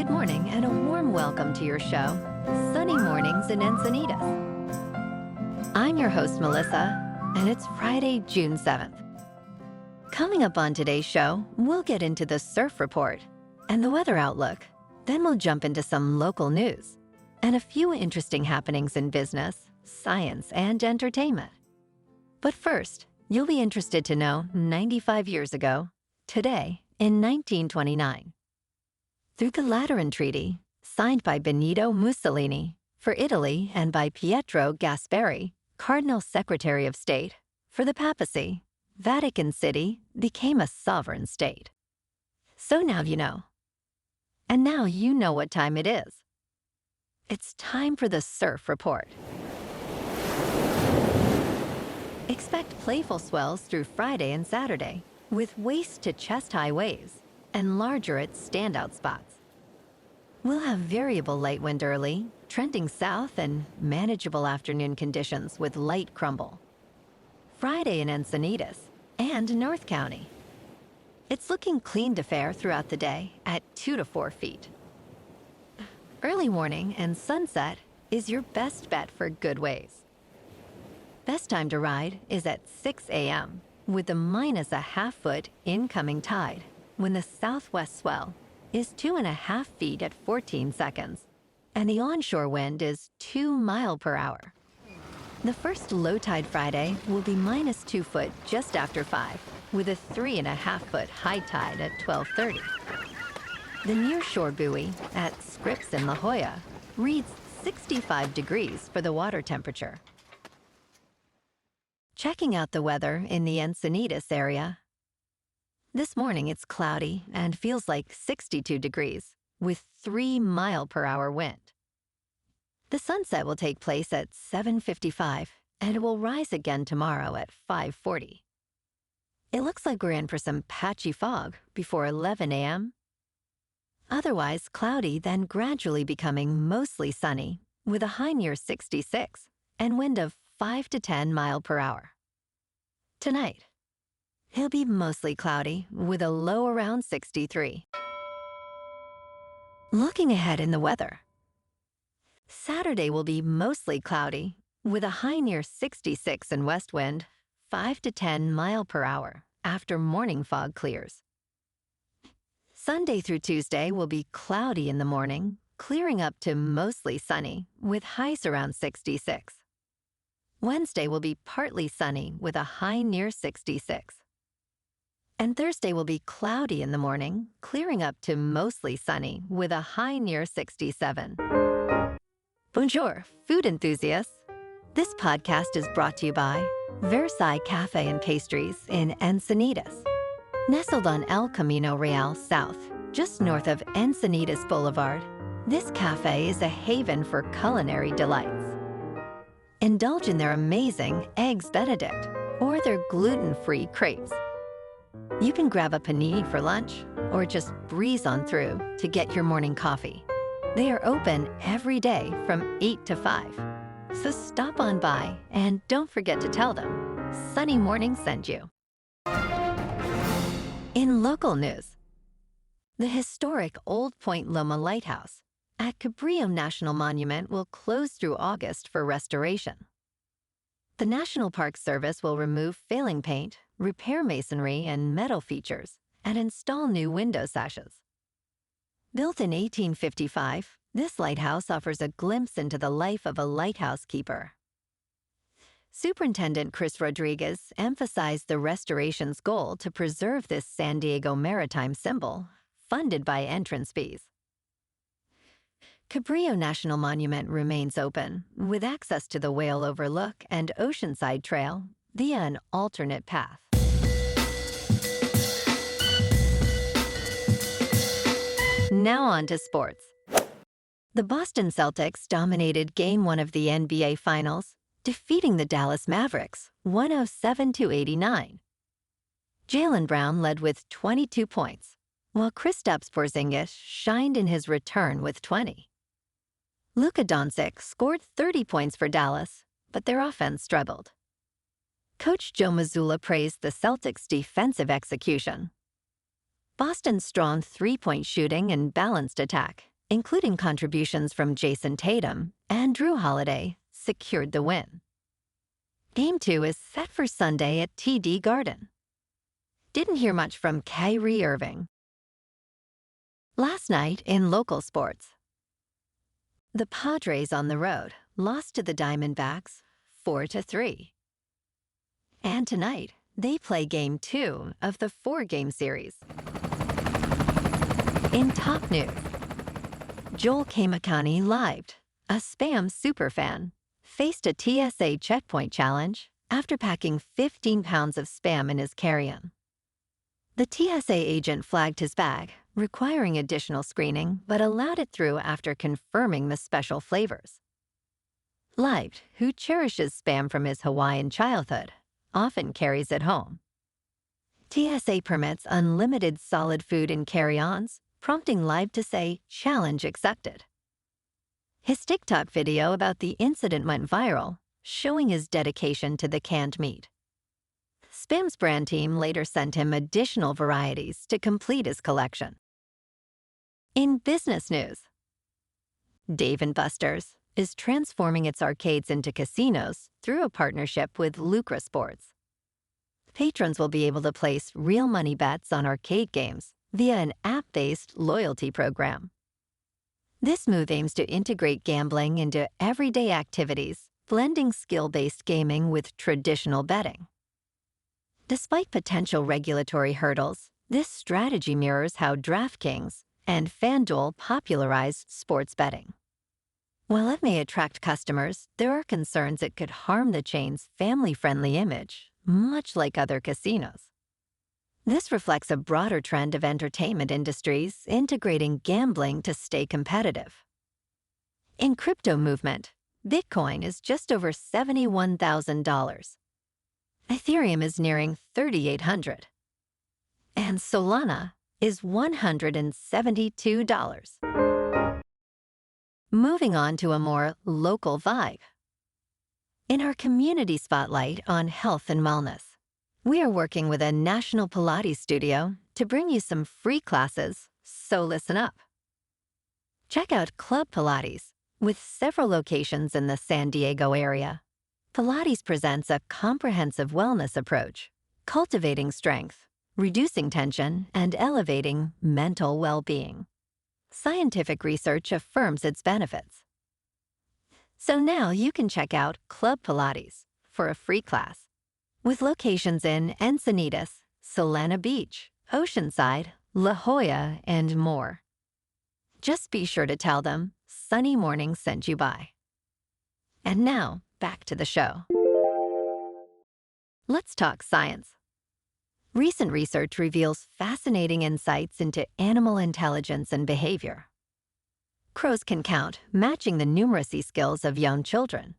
Good morning and a warm welcome to your show, Sunny Mornings in Encinitas. I'm your host, Melissa, and it's Friday, June 7th. Coming up on today's show, we'll get into the surf report and the weather outlook. Then we'll jump into some local news and a few interesting happenings in business, science, and entertainment. But first, you'll be interested to know 95 years ago, today, in 1929, through the Lateran Treaty, signed by Benito Mussolini for Italy and by Pietro Gasparri, Cardinal Secretary of State for the papacy, Vatican City became a sovereign state. So now you know. And now you know what time it is. It's time for the surf report. Expect playful swells through Friday and Saturday, with waist to chest-high waves and larger at standout spots. We'll have variable light wind early, trending south, and manageable afternoon conditions with light crumble. Friday in Encinitas and North County. It's looking clean to fair throughout the day at 2 to 4 feet. Early morning and sunset is your best bet for good waves. Best time to ride is at 6 a.m. with a -0.5 foot incoming tide when the southwest swell is 2.5 feet at 14 seconds and the onshore wind is 2 miles per hour. The first low tide Friday will be -2 foot just after 5 with a 3.5 foot high tide at 12:30. The nearshore buoy at Scripps in La Jolla reads 65 degrees for the water temperature. Checking out the weather in the Encinitas area. This morning it's cloudy and feels like 62 degrees with 3 miles per hour wind. The sunset will take place at 7:55 and it will rise again tomorrow at 5:40. It looks like we're in for some patchy fog before 11 a.m. Otherwise cloudy, then gradually becoming mostly sunny with a high near 66 and wind of 5 to 10 miles per hour. Tonight, it'll be mostly cloudy with a low around 63. Looking ahead in the weather. Saturday will be mostly cloudy with a high near 66 and west wind 5 to 10 miles per hour after morning fog clears. Sunday through Tuesday will be cloudy in the morning, clearing up to mostly sunny with highs around 66. Wednesday will be partly sunny with a high near 66. And Thursday will be cloudy in the morning, clearing up to mostly sunny with a high near 67. Bonjour, food enthusiasts. This podcast is brought to you by Versailles Cafe and Pastries in Encinitas. Nestled on El Camino Real South, just north of Encinitas Boulevard, this cafe is a haven for culinary delights. Indulge in their amazing Eggs Benedict or their gluten-free crepes. You can grab a panini for lunch or just breeze on through to get your morning coffee. They are open every day from 8 to 5. So stop on by and don't forget to tell them Sunny Morning sent you. In local news, the historic Old Point Loma Lighthouse at Cabrillo National Monument will close through August for restoration. The National Park Service will remove failing paint, repair masonry and metal features, and install new window sashes. Built in 1855, this lighthouse offers a glimpse into the life of a lighthouse keeper. Superintendent Chris Rodriguez emphasized the restoration's goal to preserve this San Diego maritime symbol, funded by entrance fees. Cabrillo National Monument remains open, with access to the Whale Overlook and Oceanside Trail via an alternate path. Now on to sports. The Boston Celtics dominated Game 1 of the NBA Finals, defeating the Dallas Mavericks 107-89. Jaylen Brown led with 22 points, while Kristaps Porzingis shined in his return with 20. Luka Doncic scored 30 points for Dallas, but their offense struggled. Coach Joe Mazzulla praised the Celtics' defensive execution. Boston's strong three-point shooting and balanced attack including contributions from Jason Tatum and Drew Holiday, secured the win. Game 2 is set for Sunday at TD Garden. Didn't hear much from Kyrie Irving. Last night in local sports, the Padres on the road lost to the Diamondbacks 4-3. And tonight, they play Game 2 of the 4-game series. In top news, Joel Kaimakani Libed, a Spam superfan, faced a TSA checkpoint challenge after packing 15 pounds of Spam in his carry-on. The TSA agent flagged his bag, requiring additional screening, but allowed it through after confirming the special flavors. Libed, who cherishes Spam from his Hawaiian childhood, often carries it home. TSA permits unlimited solid food in carry-ons, prompting Libed to say, "Challenge accepted." His TikTok video about the incident went viral, showing his dedication to the canned meat. Spam's brand team later sent him additional varieties to complete his collection. In business news, Dave & Buster's is transforming its arcades into casinos through a partnership with Lucra Sports. Patrons will be able to place real money bets on arcade games via an app-based loyalty program. This move aims to integrate gambling into everyday activities, blending skill-based gaming with traditional betting. Despite potential regulatory hurdles, this strategy mirrors how DraftKings and FanDuel popularized sports betting. While it may attract customers, there are concerns it could harm the chain's family-friendly image, much like other casinos. This reflects a broader trend of entertainment industries integrating gambling to stay competitive. In crypto movement, Bitcoin is just over $71,000. Ethereum is nearing $3,800. And Solana is $172. Moving on to a more local vibe. In our community spotlight on health and wellness, we are working with a national Pilates studio to bring you some free classes, so listen up. Check out Club Pilates, with several locations in the San Diego area. Pilates presents a comprehensive wellness approach, cultivating strength, reducing tension, and elevating mental well-being. Scientific research affirms its benefits. So now you can check out Club Pilates for a free class, with locations in Encinitas, Solana Beach, Oceanside, La Jolla, and more. Just be sure to tell them Sunny Morning sent you by. And now, back to the show. Let's talk science. Recent research reveals fascinating insights into animal intelligence and behavior. Crows can count, matching the numeracy skills of young children.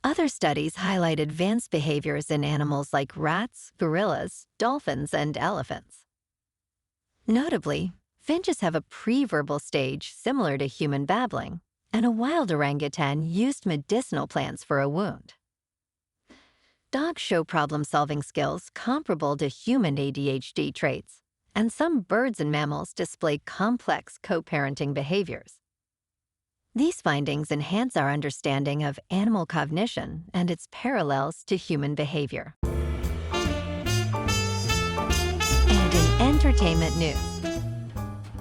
Other studies highlight advanced behaviors in animals like rats, gorillas, dolphins, and elephants. Notably, finches have a pre-verbal stage similar to human babbling, and a wild orangutan used medicinal plants for a wound. Dogs show problem-solving skills comparable to human ADHD traits, and some birds and mammals display complex co-parenting behaviors. These findings enhance our understanding of animal cognition and its parallels to human behavior. And in entertainment news,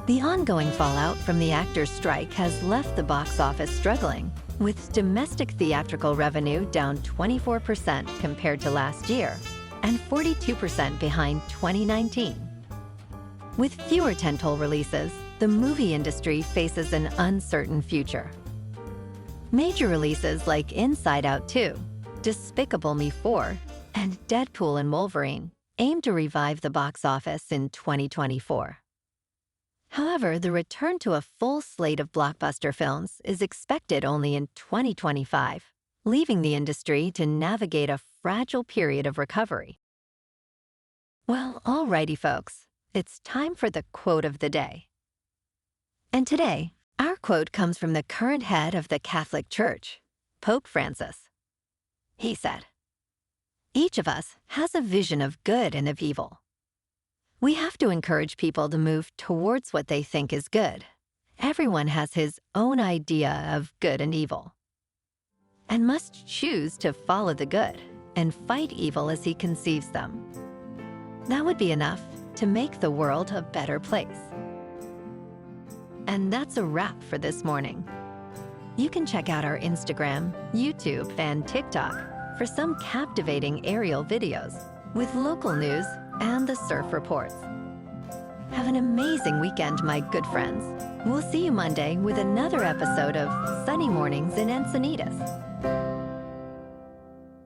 the ongoing fallout from the actors' strike has left the box office struggling, with domestic theatrical revenue down 24% compared to last year and 42% behind 2019. With fewer tentpole releases, the movie industry faces an uncertain future. Major releases like Inside Out 2, Despicable Me 4, and Deadpool and Wolverine aim to revive the box office in 2024. However, the return to a full slate of blockbuster films is expected only in 2025, leaving the industry to navigate a fragile period of recovery. Well, alrighty, folks, it's time for the quote of the day. And today, our quote comes from the current head of the Catholic Church, Pope Francis. He said, "Each of us has a vision of good and of evil. We have to encourage people to move towards what they think is good Everyone has his own idea of good and evil, and must choose to follow the good and fight evil as he conceives them. That would be enough to make the world a better place. And that's a wrap for this morning. You can check out our Instagram, YouTube, and TikTok for some captivating aerial videos with local news and the surf reports. Have an amazing weekend, my good friends. We'll see you Monday with another episode of Sunny Mornings in Encinitas.